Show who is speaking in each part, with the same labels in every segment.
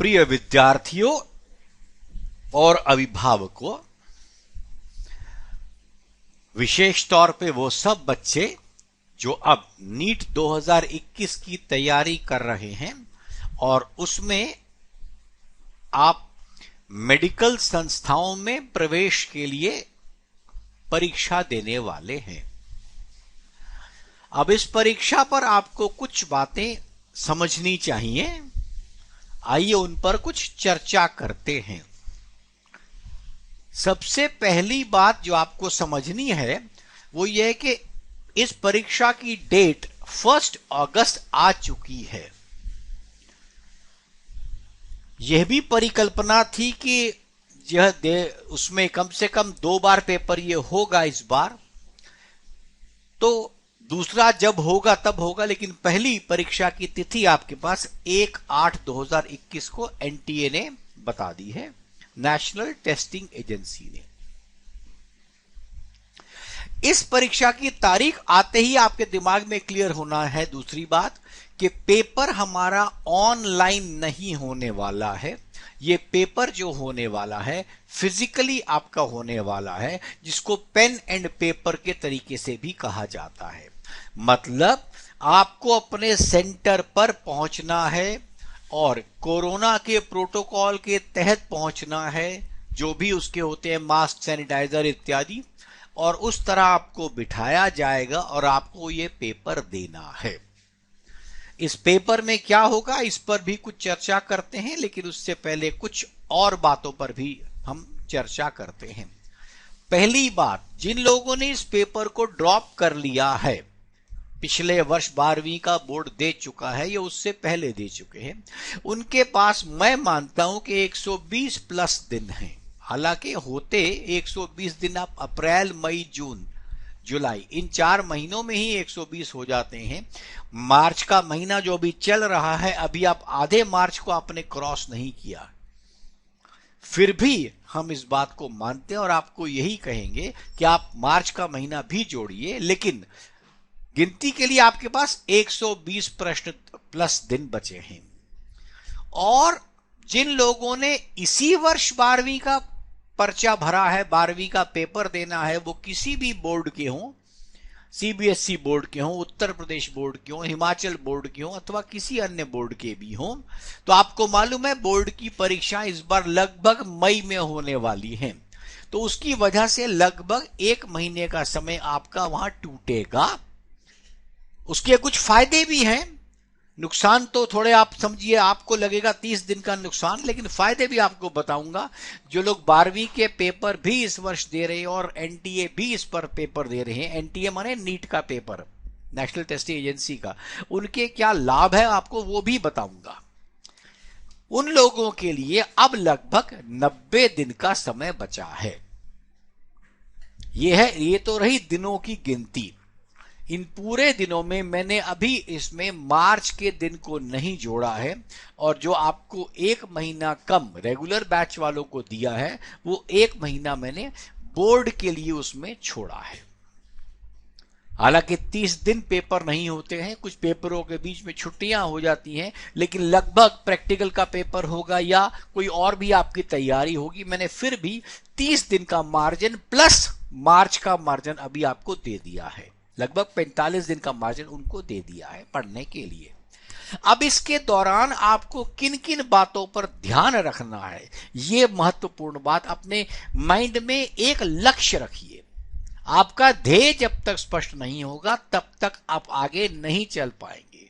Speaker 1: प्रिय विद्यार्थियों और अभिभावकों, विशेष तौर पे वो सब बच्चे जो अब नीट 2021 की तैयारी कर रहे हैं और उसमें आप मेडिकल संस्थाओं में प्रवेश के लिए परीक्षा देने वाले हैं। अब इस परीक्षा पर आपको कुछ बातें समझनी चाहिए। आइए उन पर कुछ चर्चा करते हैं। सबसे पहली बात जो आपको समझनी है वो ये है कि इस परीक्षा की डेट 1 अगस्त आ चुकी है। यह भी परिकल्पना थी कि उसमें कम से कम 2 बार पेपर ये होगा इस बार, तो दूसरा जब होगा तब होगा, लेकिन पहली परीक्षा की तिथि आपके पास 1/8/2021 को एनटीए ने बता दी है, नेशनल टेस्टिंग एजेंसी ने। इस परीक्षा की तारीख आते ही आपके दिमाग में क्लियर होना है दूसरी बात कि पेपर हमारा ऑनलाइन नहीं होने वाला है। ये पेपर जो होने वाला है फिजिकली आपका होने वाला है, जिसको पेन एंड पेपर के तरीके से भी कहा जाता है। मतलब आपको अपने सेंटर पर पहुंचना है और कोरोना के प्रोटोकॉल के तहत पहुंचना है, जो भी उसके होते हैं मास्क, सैनिटाइजर इत्यादि, और उस तरह आपको बिठाया जाएगा और आपको ये पेपर देना है। इस पेपर में क्या होगा इस पर भी कुछ चर्चा करते हैं, लेकिन उससे पहले कुछ और बातों पर भी हम चर्चा करते हैं। पहली बात, जिन लोगों ने इस पेपर को ड्रॉप कर लिया है, पिछले वर्ष 12वीं का बोर्ड दे चुका है या उससे पहले दे चुके हैं, उनके पास मैं मानता हूं कि 120 प्लस दिन हैं। हालांकि होते 120 दिन आप अप्रैल, मई, जून, जुलाई इन 4 महीनों में ही 120 हो जाते हैं। मार्च का महीना जो अभी चल रहा है, अभी आप आधे मार्च को आपने क्रॉस नहीं किया, फिर भी हम इस बात को मानते हैं और आपको यही कहेंगे कि आप मार्च का महीना भी जोड़िए, लेकिन गिनती के लिए आपके पास 120 प्रश्न प्लस दिन बचे हैं। और जिन लोगों ने इसी वर्ष 12वीं का पर्चा भरा है, 12वीं का पेपर देना है, वो किसी भी बोर्ड के हों, सीबीएसई बोर्ड के हों, उत्तर प्रदेश बोर्ड के हों, हिमाचल बोर्ड के हों अथवा किसी अन्य बोर्ड के भी हों, तो आपको मालूम है बोर्ड की परीक्षा इस बार लगभग मई में होने वाली है। तो उसकी वजह से लगभग 1 महीने का समय आपका वहां टूटेगा। उसके कुछ फायदे भी हैं, नुकसान तो थोड़े आप समझिए, आपको लगेगा 30 दिन का नुकसान, लेकिन फायदे भी आपको बताऊंगा। जो लोग 12वीं के पेपर भी इस वर्ष दे रहे हैं और एनटीए भी इस पर पेपर दे रहे हैं, एनटीए माने नीट का पेपर, नेशनल टेस्टिंग एजेंसी का, उनके क्या लाभ है आपको वो भी बताऊंगा। उन लोगों के लिए अब लगभग 90 दिन का समय बचा है। ये तो रही दिनों की गिनती। इन पूरे दिनों में मैंने अभी इसमें मार्च के दिन को नहीं जोड़ा है, और जो आपको 1 महीना कम रेगुलर बैच वालों को दिया है वो 1 महीना मैंने बोर्ड के लिए उसमें छोड़ा है। हालांकि 30 दिन पेपर नहीं होते हैं, कुछ पेपरों के बीच में छुट्टियां हो जाती हैं, लेकिन लगभग प्रैक्टिकल का पेपर होगा या कोई और भी आपकी तैयारी होगी। मैंने फिर भी 30 दिन का मार्जिन प्लस मार्च का मार्जिन अभी आपको दे दिया है, लगभग 45 दिन का मार्जिन उनको दे दिया है पढ़ने के लिए। अब इसके दौरान आपको किन किन बातों पर ध्यान रखना है, यह महत्वपूर्ण बात। अपने माइंड में एक लक्ष्य रखिए। आपका ध्येय जब तक स्पष्ट नहीं होगा तब तक आप आगे नहीं चल पाएंगे।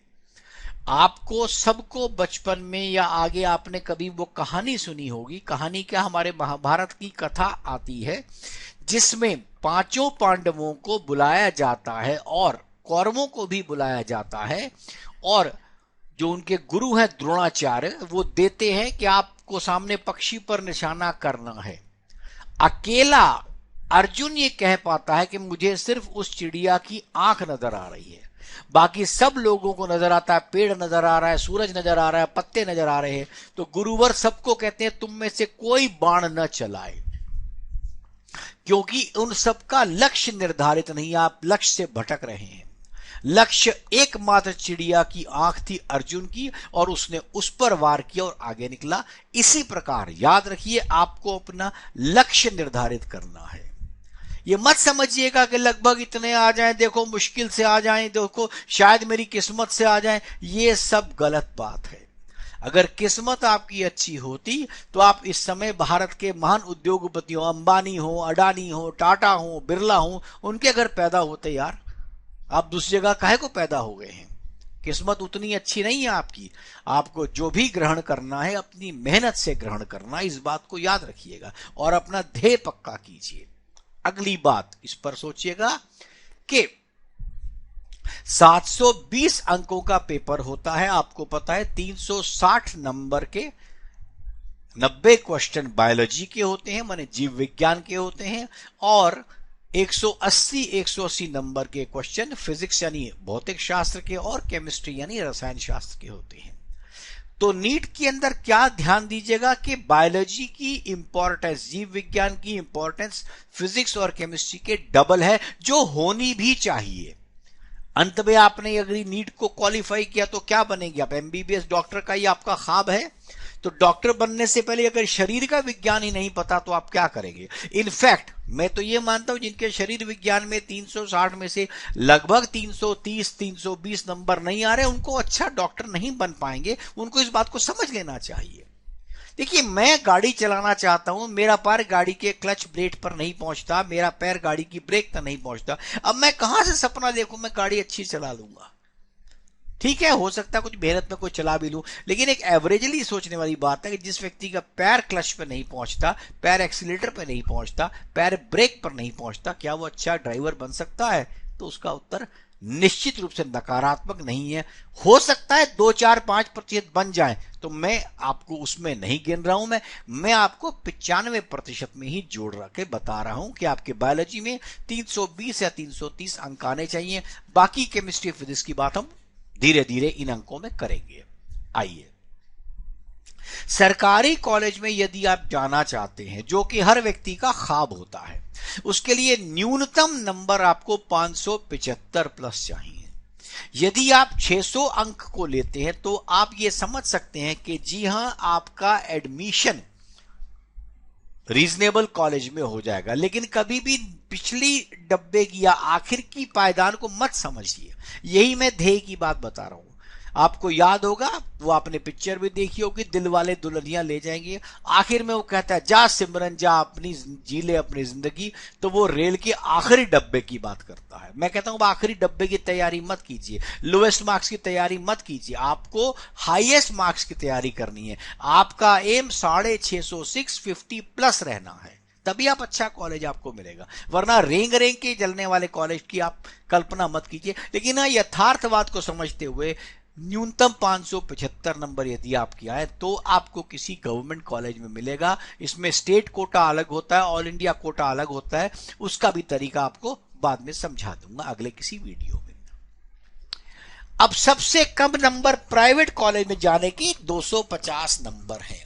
Speaker 1: आपको सबको बचपन में या आगे आपने कभी वो कहानी सुनी होगी, कहानी क्या, हमारे महाभारत की कथा आती है जिसमें 5 पांडवों को बुलाया जाता है और कौरवों को भी बुलाया जाता है, और जो उनके गुरु हैं द्रोणाचार्य, वो देते हैं कि आपको सामने पक्षी पर निशाना करना है। अकेला अर्जुन ये कह पाता है कि मुझे सिर्फ उस चिड़िया की आंख नजर आ रही है, बाकी सब लोगों को नजर आता है, पेड़ नजर आ रहा है, सूरज नजर आ रहा है, पत्ते नजर आ रहे हैं। तो गुरुवर सबको कहते हैं तुम में से कोई बाण न चलाए, क्योंकि उन सबका लक्ष्य निर्धारित नहीं, आप लक्ष्य से भटक रहे हैं। लक्ष्य एकमात्र चिड़िया की आंख थी अर्जुन की, और उसने उस पर वार किया और आगे निकला। इसी प्रकार याद रखिए, आपको अपना लक्ष्य निर्धारित करना है। ये मत समझिएगा कि लगभग इतने आ जाएं, देखो मुश्किल से आ जाएं, देखो शायद मेरी किस्मत से आ जाएं। ये सब गलत बात है। अगर किस्मत आपकी अच्छी होती तो आप इस समय भारत के महान उद्योगपतियों, अंबानी हो, अडानी हो, टाटा हो, बिरला हो, उनके घर पैदा होते यार। आप दूसरी जगह काहे को पैदा हो गए हैं? किस्मत उतनी अच्छी नहीं है आपकी। आपको जो भी ग्रहण करना है अपनी मेहनत से ग्रहण करना, इस बात को याद रखिएगा और अपना ध्येय पक्का कीजिए। अगली बात इस पर सोचिएगा कि 720 अंकों का पेपर होता है। आपको पता है 360 नंबर के 90 क्वेश्चन बायोलॉजी के होते हैं, माने जीव विज्ञान के होते हैं, और 180 नंबर के क्वेश्चन फिजिक्स यानी भौतिक शास्त्र के और केमिस्ट्री यानी रसायन शास्त्र के होते हैं। तो नीट के अंदर क्या ध्यान दीजिएगा कि बायोलॉजी की इंपॉर्टेंस, जीव विज्ञान की इंपॉर्टेंस फिजिक्स और केमिस्ट्री के डबल है, जो होनी भी चाहिए। अंत में आपने अगर नीट को क्वालिफाई किया तो क्या बनेगी आप? एमबीबीएस डॉक्टर का ही आपका ख्वाब है। तो डॉक्टर बनने से पहले अगर शरीर का विज्ञान ही नहीं पता तो आप क्या करेंगे? इनफैक्ट मैं तो ये मानता हूं जिनके शरीर विज्ञान में 360 में से लगभग 330 320 नंबर नहीं आ रहे, उनको अच्छा डॉक्टर नहीं बन पाएंगे। उनको इस बात को समझ लेना चाहिए। देखिए, मैं गाड़ी चलाना चाहता हूं, मेरा पैर गाड़ी के क्लच ब्रेक पर नहीं पहुंचता, मेरा पैर गाड़ी की ब्रेक तक नहीं पहुंचता। अब मैं कहां से सपना देखूं मैं गाड़ी अच्छी चला लूंगा? ठीक है, हो सकता है कुछ मेहनत में कोई चला भी लूं, लेकिन एक एवरेजली सोचने वाली बात है कि जिस व्यक्ति का पैर क्लच पे नहीं पहुंचता, पैर एक्सीलेटर पे नहीं पहुंचता, पैर ब्रेक पर नहीं पहुंचता, क्या वो अच्छा ड्राइवर बन सकता है? तो उसका उत्तर निश्चित रूप से नकारात्मक नहीं है। हो सकता है 2, 4, 5% बन जाए, तो मैं आपको उसमें नहीं गिन रहा हूं। मैं आपको 95% में ही जोड़ रख के बता रहा हूं कि आपके बायोलॉजी में 320 या 330 अंक आने चाहिए। बाकी केमिस्ट्री फिजिक्स की बात हम धीरे धीरे इन अंकों में करेंगे। आइए, सरकारी कॉलेज में यदि आप जाना चाहते हैं, जो कि हर व्यक्ति का ख्वाब होता है, उसके लिए न्यूनतम नंबर आपको 575 प्लस चाहिए। यदि आप 600 अंक को लेते हैं तो आप ये समझ सकते हैं कि जी हां, आपका एडमिशन रीजनेबल कॉलेज में हो जाएगा। लेकिन कभी भी पिछली डब्बे की या आखिर की पायदान को मत समझिए। यही मैं ध्येय की बात बता रहा हूं। आपको याद होगा, वो आपने पिक्चर भी देखी होगी, दिल वाले दुल्हनिया ले जाएंगे। आखिर में वो कहता है, जा सिमरन जा, अपनी जी ले अपनी जिंदगी। तो वो रेल के आखिरी डब्बे की बात करता है। मैं कहता हूं आखिरी डब्बे की तैयारी मत कीजिए, लोएस्ट मार्क्स की तैयारी मत कीजिए, आपको हाईएस्ट मार्क्स की तैयारी करनी है। आपका एम 650 650 प्लस रहना है, तभी आप अच्छा कॉलेज आपको मिलेगा। वरना रेंग रेंग के जलने वाले कॉलेज की आप कल्पना मत कीजिए। लेकिन यथार्थवाद को समझते हुए न्यूनतम 575 नंबर यदि आपकी आए तो आपको किसी गवर्नमेंट कॉलेज में मिलेगा। इसमें स्टेट कोटा अलग होता है, ऑल इंडिया कोटा अलग होता है, उसका भी तरीका आपको बाद में समझा दूंगा अगले किसी वीडियो में। अब सबसे कम नंबर प्राइवेट कॉलेज में जाने की 250 नंबर है।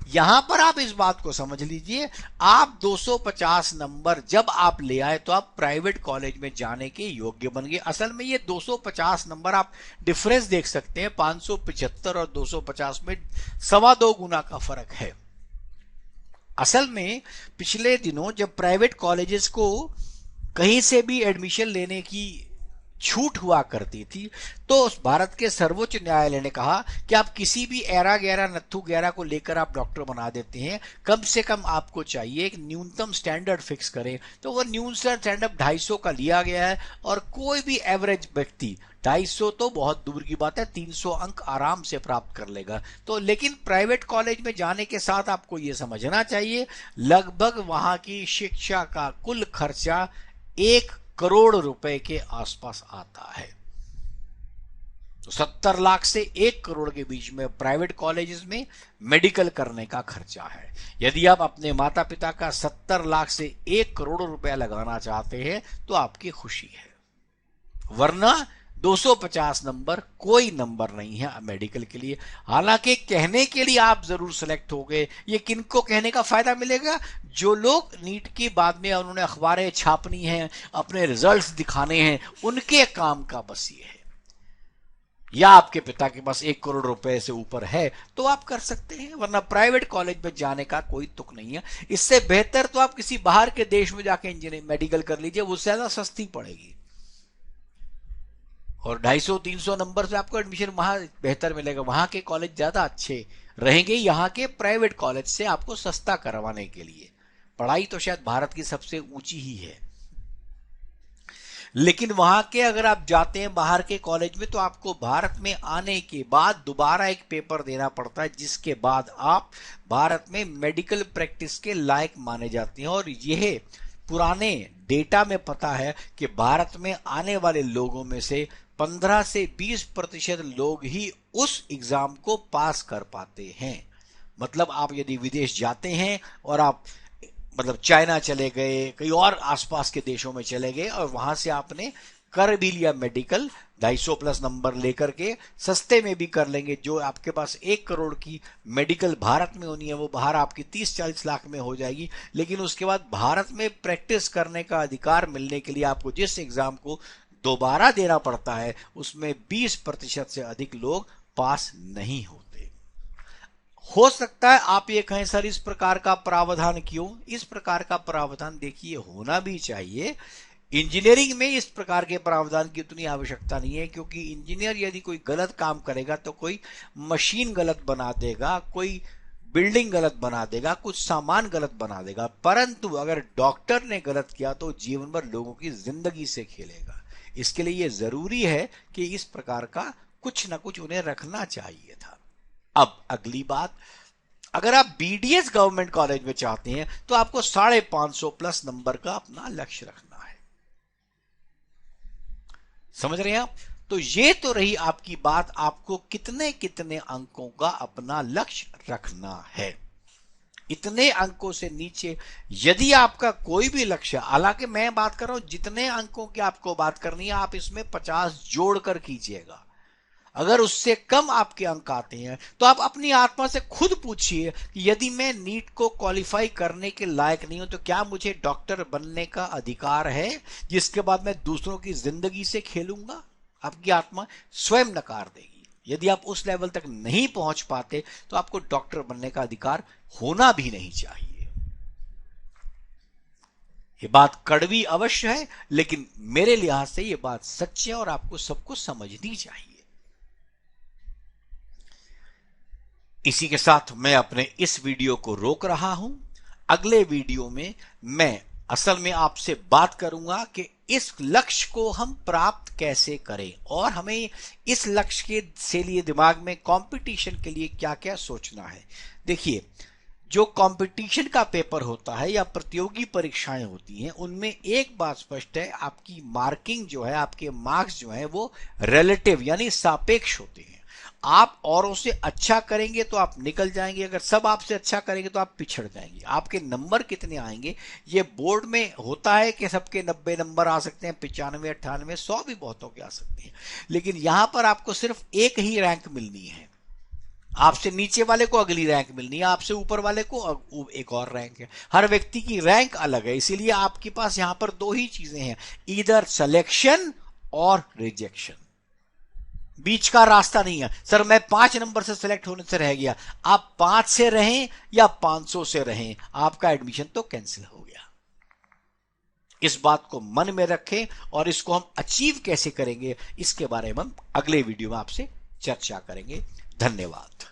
Speaker 1: यहां पर आप इस बात को समझ लीजिए, आप 250 नंबर जब आप ले आए तो आप प्राइवेट कॉलेज में जाने के योग्य बन गए। असल में ये 250 नंबर, आप डिफरेंस देख सकते हैं, 575 और 250 में 2.25 गुना का फर्क है। असल में पिछले दिनों जब प्राइवेट कॉलेजेस को कहीं से भी एडमिशन लेने की छूट हुआ करती थी, तो भारत के सर्वोच्च न्यायालय ने कहा कि आप किसी भी एरा गैरा नत्थु गैरा को लेकर आप डॉक्टर बना देते हैं, कम से कम आपको चाहिए एक न्यूनतम स्टैंडर्ड फिक्स करें। तो वो न्यूनतम स्टैंडर्ड 250 का लिया गया है, और कोई भी एवरेज व्यक्ति 250 तो बहुत दूर की बात है, 300 अंक आराम से प्राप्त कर लेगा। तो लेकिन प्राइवेट कॉलेज में जाने के साथ आपको ये समझना चाहिए, लगभग वहां की शिक्षा का कुल खर्चा 1 करोड़ रुपए के आसपास आता है। तो 70 लाख से 1 करोड़ के बीच में प्राइवेट कॉलेजेस में मेडिकल करने का खर्चा है। यदि आप अपने माता पिता का 70 लाख से 1 करोड़ रुपया लगाना चाहते हैं तो आपकी खुशी है, वरना 250 नंबर कोई नंबर नहीं है मेडिकल के लिए। हालांकि कहने के लिए आप जरूर सेलेक्ट हो गए। ये किनको कहने का फायदा मिलेगा? जो लोग नीट के बाद में उन्होंने अखबारें छापनी हैं, अपने रिजल्ट्स दिखाने हैं, उनके काम का बस ये है। या आपके पिता के पास 1 करोड़ रुपए से ऊपर है तो आप कर सकते हैं, वरना प्राइवेट कॉलेज में जाने का कोई तुक नहीं है। इससे बेहतर तो आप किसी बाहर के देश में जाके इंजीनियरिंग मेडिकल कर लीजिए, वो ज्यादा सस्ती पड़ेगी और 250-300 नंबर से आपको एडमिशन वहां बेहतर मिलेगा। वहां के कॉलेज ज्यादा अच्छे रहेंगे यहाँ के प्राइवेट कॉलेज से आपको सस्ता करवाने के लिए। पढ़ाई तो शायद भारत की सबसे ऊंची ही है, लेकिन वहां के अगर आप जाते हैं बाहर के कॉलेज में तो आपको भारत में आने के बाद दोबारा एक पेपर देना पड़ता है, जिसके बाद आप भारत में मेडिकल प्रैक्टिस के लायक माने जाते हैं। और यह पुराने डेटा में पता है कि भारत में आने वाले लोगों में से 15 से 20% लोग ही उस एग्जाम को पास कर पाते हैं। मतलब आप यदि विदेश जाते हैं और आप मतलब चाइना चले गए, कई और आसपास के देशों में चले गए और वहां से आपने कर भी लिया मेडिकल, 250 प्लस नंबर लेकर के सस्ते में भी कर लेंगे। जो आपके पास 1 करोड़ की मेडिकल भारत में होनी है वो बाहर आपकी 30-40 लाख में हो जाएगी। लेकिन उसके बाद भारत में प्रैक्टिस करने का अधिकार मिलने के लिए आपको जिस एग्जाम को दोबारा देना पड़ता है उसमें 20% से अधिक लोग पास नहीं होते। हो सकता है आप ये कहें सर इस प्रकार का प्रावधान क्यों? इस प्रकार का प्रावधान देखिए होना भी चाहिए। इंजीनियरिंग में इस प्रकार के प्रावधान की उतनी आवश्यकता नहीं है, क्योंकि इंजीनियर यदि कोई गलत काम करेगा तो कोई मशीन गलत बना देगा, कोई बिल्डिंग गलत बना देगा, कुछ सामान गलत बना देगा। परंतु अगर डॉक्टर ने गलत किया तो जीवन भर लोगों की जिंदगी से खेलेगा। इसके लिए यह जरूरी है कि इस प्रकार का कुछ ना कुछ उन्हें रखना चाहिए था। अब अगली बात, अगर आप बीडीएस गवर्नमेंट कॉलेज में चाहते हैं तो आपको 550 प्लस नंबर का अपना लक्ष्य रखना है। समझ रहे हैं आप? तो ये तो रही आपकी बात, आपको कितने कितने अंकों का अपना लक्ष्य रखना है। इतने अंकों से नीचे यदि आपका कोई भी लक्ष्य, हालांकि मैं बात कर रहा हूं जितने अंकों की आपको बात करनी है आप इसमें 50 जोड़कर कीजिएगा। अगर उससे कम आपके अंक आते हैं तो आप अपनी आत्मा से खुद पूछिए कि यदि मैं नीट को क्वालिफाई करने के लायक नहीं हूं तो क्या मुझे डॉक्टर बनने का अधिकार है, जिसके बाद मैं दूसरों की जिंदगी से खेलूंगा? आपकी आत्मा स्वयं नकार देगी। यदि आप उस लेवल तक नहीं पहुंच पाते तो आपको डॉक्टर बनने का अधिकार होना भी नहीं चाहिए। ये बात कड़वी अवश्य है, लेकिन मेरे लिहाज से ये बात सच है और आपको सबको समझनी चाहिए। इसी के साथ मैं अपने इस वीडियो को रोक रहा हूं। अगले वीडियो में मैं असल में आपसे बात करूंगा कि इस लक्ष्य को हम प्राप्त कैसे करें और हमें इस लक्ष्य के से लिए दिमाग में कंपटीशन के लिए क्या क्या सोचना है। देखिए, जो कंपटीशन का पेपर होता है या प्रतियोगी परीक्षाएं होती हैं उनमें एक बात स्पष्ट है, आपकी मार्किंग जो है, आपके मार्क्स जो है वो रिलेटिव यानी सापेक्ष होते हैं। आप औरों से अच्छा करेंगे तो आप निकल जाएंगे, अगर सब आपसे अच्छा करेंगे तो आप पिछड़ जाएंगे। आपके नंबर कितने आएंगे ये बोर्ड में होता है कि सबके 90 नंबर आ सकते हैं, 95, 98, 100 भी बहुतों के आ सकते हैं, लेकिन यहां पर आपको सिर्फ एक ही रैंक मिलनी है। आपसे नीचे वाले को अगली रैंक मिलनी है, आपसे ऊपर वाले को एक और रैंक है। हर व्यक्ति की रैंक अलग है, इसीलिए आपके पास यहां पर दो ही चीजें हैं, इधर सिलेक्शन और रिजेक्शन। बीच का रास्ता नहीं है। सर मैं 5 नंबर से सिलेक्ट होने से रह गया, आप 5 से रहें या 500 से रहें, आपका एडमिशन तो कैंसिल हो गया। इस बात को मन में रखें और इसको हम अचीव कैसे करेंगे इसके बारे में हम अगले वीडियो में आपसे चर्चा करेंगे। धन्यवाद।